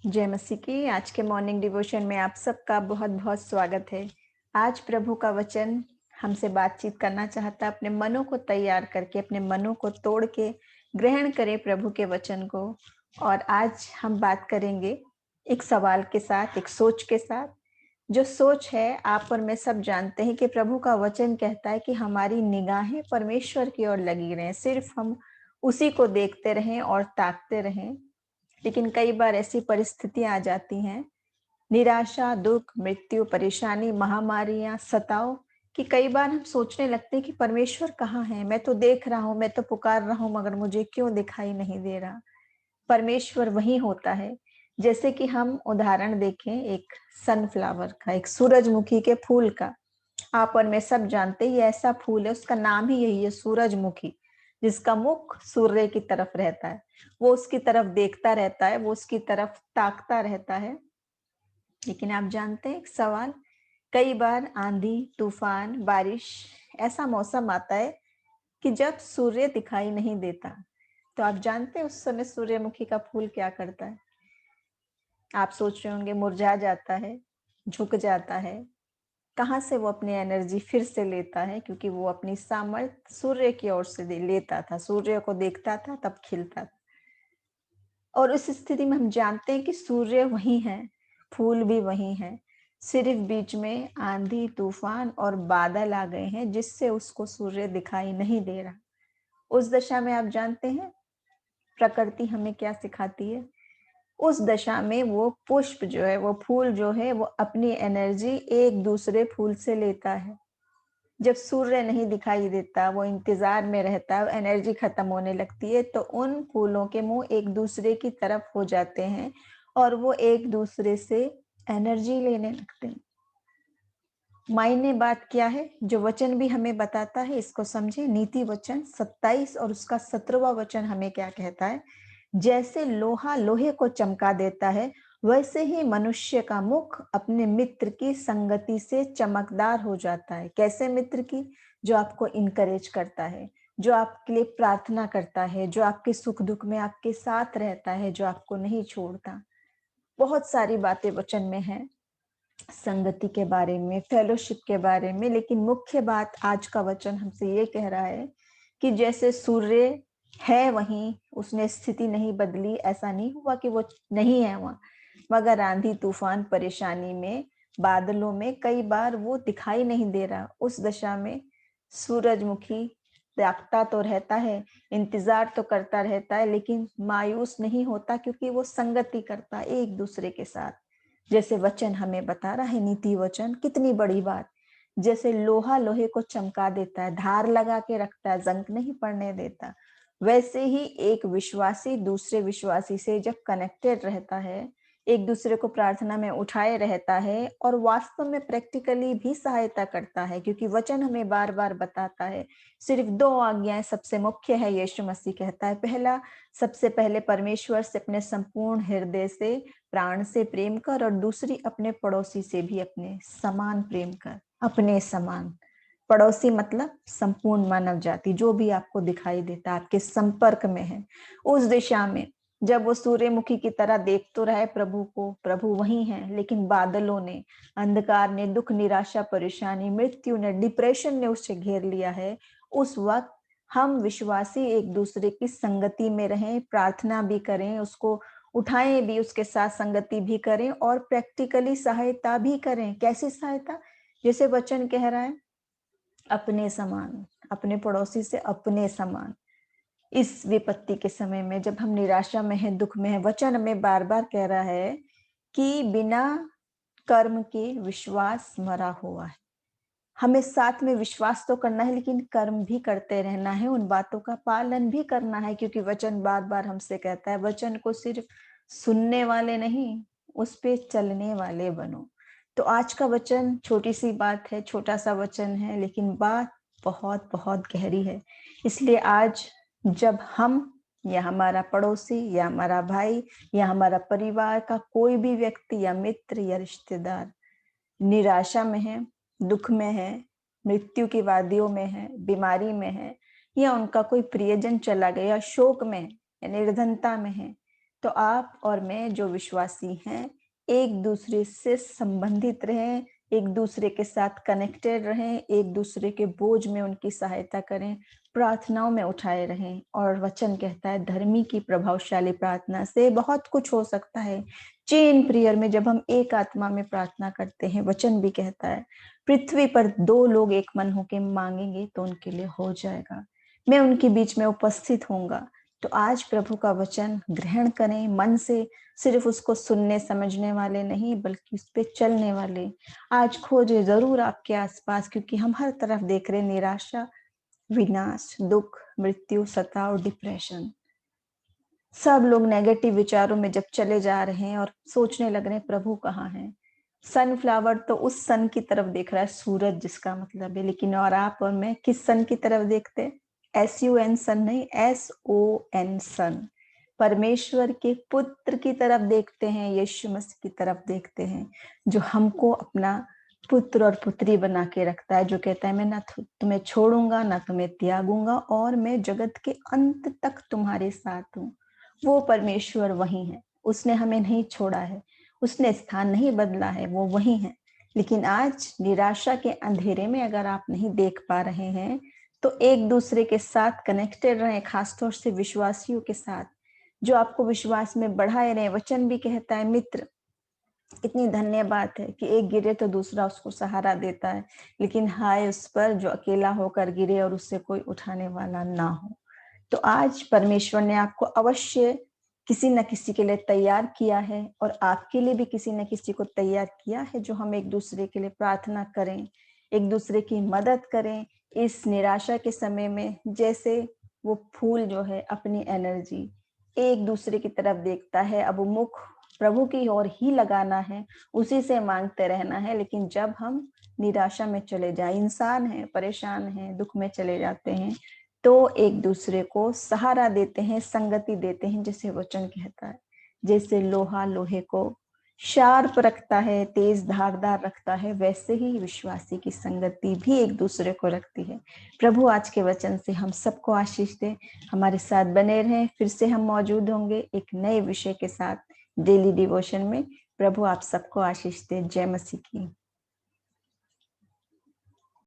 जय मसीह की। आज के मॉर्निंग डिवोशन में आप सबका बहुत बहुत स्वागत है। आज प्रभु का वचन हमसे बातचीत करना चाहता है। अपने मनों को तैयार करके, अपने मनों को तोड़ के ग्रहण करें प्रभु के वचन को। और आज हम बात करेंगे एक सवाल के साथ, एक सोच के साथ। जो सोच है, आप और मैं सब जानते हैं कि प्रभु का वचन कहता है कि हमारी निगाहें परमेश्वर की ओर लगी रहें, सिर्फ हम उसी को देखते रहें और ताकते रहें। लेकिन कई बार ऐसी परिस्थितियां आ जाती हैं, निराशा, दुख, मृत्यु, परेशानी, महामारियां, सताव, कि कई बार हम सोचने लगते हैं कि परमेश्वर कहाँ है। मैं तो देख रहा हूँ, मैं तो पुकार रहा हूँ, मगर मुझे क्यों दिखाई नहीं दे रहा। परमेश्वर वही होता है। जैसे कि हम उदाहरण देखें एक सनफ्लावर का, एक सूरजमुखी के फूल का। आप और मैं सब जानते हैं ये ऐसा फूल है, उसका नाम ही यही है, सूरजमुखी, जिसका मुख सूर्य की तरफ रहता है। वो उसकी तरफ देखता रहता है, वो उसकी तरफ ताकता रहता है। लेकिन आप जानते हैं एक सवाल, कई बार आंधी, तूफान, बारिश, ऐसा मौसम आता है कि जब सूर्य दिखाई नहीं देता। तो आप जानते हैं उस समय सूर्यमुखी का फूल क्या करता है? आप सोच रहे होंगे मुरझा जाता है, झुक जाता है। कहाँ से वो अपनी एनर्जी फिर से लेता है? क्योंकि वो अपनी सामर्थ्य सूर्य की ओर से लेता था, सूर्य को देखता था तब खिलता था। और उस स्थिति में हम जानते हैं कि सूर्य वही है, फूल भी वही है, सिर्फ बीच में आंधी, तूफान और बादल आ गए हैं जिससे उसको सूर्य दिखाई नहीं दे रहा। उस दशा में आप जानते हैं प्रकृति हमें क्या सिखाती है? उस दशा में वो पुष्प जो है, वो फूल जो है, वो अपनी एनर्जी एक दूसरे फूल से लेता है। जब सूर्य नहीं दिखाई देता, वो इंतजार में रहता है, एनर्जी खत्म होने लगती है, तो उन फूलों के मुंह एक दूसरे की तरफ हो जाते हैं और वो एक दूसरे से एनर्जी लेने लगते हैं। मायने बात क्या है, जो वचन भी हमें बताता है, इसको समझे। नीति वचन 27 और उसका 17वां वचन हमें क्या कहता है? जैसे लोहा लोहे को चमका देता है, वैसे ही मनुष्य का मुख अपने मित्र की संगति से चमकदार हो जाता है। कैसे मित्र की? जो आपको इनकरेज करता है, जो आपके लिए प्रार्थना करता है, जो आपके सुख दुख में आपके साथ रहता है, जो आपको नहीं छोड़ता। बहुत सारी बातें वचन में है संगति के बारे में, फेलोशिप के बारे में। लेकिन मुख्य बात आज का वचन हमसे ये कह रहा है कि जैसे सूर्य है वहीं, उसने स्थिति नहीं बदली, ऐसा नहीं हुआ कि वो नहीं है वहां, मगर आंधी, तूफान, परेशानी में, बादलों में कई बार वो दिखाई नहीं दे रहा। उस दशा में सूरजमुखी त्यागता तो रहता है, इंतजार तो करता रहता है, लेकिन मायूस नहीं होता, क्योंकि वो संगति करता है एक दूसरे के साथ। जैसे वचन हमें बता रहा है, नीति वचन, कितनी बड़ी बात। जैसे लोहा लोहे को चमका देता है, धार लगा के रखता है, जंग नहीं पड़ने देता, वैसे ही एक विश्वासी दूसरे विश्वासी से जब कनेक्टेड रहता है, एक दूसरे को प्रार्थना में उठाए रहता है और वास्तव में प्रैक्टिकली भी सहायता करता है। क्योंकि वचन हमें बार बार बताता है, सिर्फ 2 आज्ञाएं सबसे मुख्य है। यीशु मसीह कहता है, पहला, सबसे पहले परमेश्वर से अपने संपूर्ण हृदय से, प्राण से प्रेम कर, और दूसरी, अपने पड़ोसी से भी अपने समान प्रेम कर। अपने समान, पड़ोसी मतलब संपूर्ण मानव जाति, जो भी आपको दिखाई देता, आपके संपर्क में है। उस दिशा में जब वो सूर्यमुखी की तरह देख तो रहे प्रभु को, प्रभु वही है, लेकिन बादलों ने, अंधकार ने, दुख, निराशा, परेशानी, मृत्यु ने, डिप्रेशन ने उसे घेर लिया है। उस वक्त हम विश्वासी एक दूसरे की संगति में रहें, प्रार्थना भी करें, उसको उठाएं भी, उसके साथ संगति भी करें और प्रैक्टिकली सहायता भी करें। कैसी सहायता? जैसे वचन कह रहा है, अपने समान, अपने पड़ोसी से अपने समान। इस विपत्ति के समय में जब हम निराशा में हैं, दुख में हैं, वचन हमें बार बार कह रहा है कि बिना कर्म के विश्वास मरा हुआ है। हमें साथ में विश्वास तो करना है, लेकिन कर्म भी करते रहना है, उन बातों का पालन भी करना है। क्योंकि वचन बार बार हमसे कहता है, वचन को सिर्फ सुनने वाले नहीं, उस पे चलने वाले बनो। तो आज का वचन छोटी सी बात है, छोटा सा वचन है, लेकिन बात बहुत बहुत गहरी है। इसलिए आज जब हम या हमारा पड़ोसी या हमारा भाई या हमारा परिवार का कोई भी व्यक्ति या मित्र या रिश्तेदार निराशा में है, दुख में है, मृत्यु की वादियों में है, बीमारी में है, या उनका कोई प्रियजन चला गया, शोक में है या निर्धनता में है, तो आप और मैं जो विश्वासी हैं, एक दूसरे से संबंधित रहें, एक दूसरे के साथ कनेक्टेड रहें, एक दूसरे के बोझ में उनकी सहायता करें, प्रार्थनाओं में उठाए रहें। और वचन कहता है धर्मी की प्रभावशाली प्रार्थना से बहुत कुछ हो सकता है। चेन प्रेयर में जब हम एक आत्मा में प्रार्थना करते हैं, वचन भी कहता है पृथ्वी पर 2 लोग एक मन होकर मांगेंगे तो उनके लिए हो जाएगा, मैं उनके बीच में उपस्थित होऊंगा। तो आज प्रभु का वचन ग्रहण करें मन से, सिर्फ उसको सुनने समझने वाले नहीं बल्कि उस पे चलने वाले। आज खोजे जरूर आपके आसपास, क्योंकि हम हर तरफ देख रहे निराशा, विनाश, दुख, मृत्यु, सताव, डिप्रेशन। सब लोग नेगेटिव विचारों में जब चले जा रहे हैं और सोचने लग रहे हैं प्रभु कहाँ है। सनफ्लावर तो उस सन की तरफ देख रहा है, सूरज जिसका मतलब है, लेकिन और आप और मैं किस सन की तरफ देखते हैं? SUN सन नहीं, SON सन, परमेश्वर के पुत्र की तरफ देखते हैं, यीशु मसीह की तरफ देखते हैं, जो हमको अपना पुत्र और पुत्री बना के रखता है, जो कहता है मैं ना तुम्हें छोड़ूंगा ना तुम्हें त्यागूंगा और मैं जगत के अंत तक तुम्हारे साथ हूँ। वो परमेश्वर वही है, उसने हमें नहीं छोड़ा है, उसने स्थान नहीं बदला है, वो वही है। लेकिन आज निराशा के अंधेरे में अगर आप नहीं देख पा रहे हैं तो एक दूसरे के साथ कनेक्टेड रहें, खासतौर से विश्वासियों के साथ जो आपको विश्वास में बढ़ाए रहे। वचन भी कहता है मित्र, इतनी धन्य बात है कि एक गिरे तो दूसरा उसको सहारा देता है, लेकिन हाय उस पर जो अकेला होकर गिरे और उससे कोई उठाने वाला ना हो। तो आज परमेश्वर ने आपको अवश्य किसी न किसी के लिए तैयार किया है और आपके लिए भी किसी न किसी को तैयार किया है, जो हम एक दूसरे के लिए प्रार्थना करें, एक दूसरे की मदद करें इस निराशा के समय में। जैसे वो फूल जो है अपनी एनर्जी एक दूसरे की तरफ देखता है, अब मुख प्रभु की ओर ही लगाना है, उसी से मांगते रहना है। लेकिन जब हम निराशा में चले जाए, इंसान है, परेशान है, दुख में चले जाते हैं, तो एक दूसरे को सहारा देते हैं, संगति देते हैं। जैसे वचन कहता है जैसे लोहा लोहे को शार्प रखता है, तेज धारदार रखता है, वैसे ही विश्वासी की संगति भी एक दूसरे को रखती है। प्रभु आज के वचन से हम सबको आशीष दे, हमारे साथ बने रहें। फिर से हम मौजूद होंगे एक नए विषय के साथ डेली डिवोशन में। प्रभु आप सबको आशीष दे। जय मसीह की।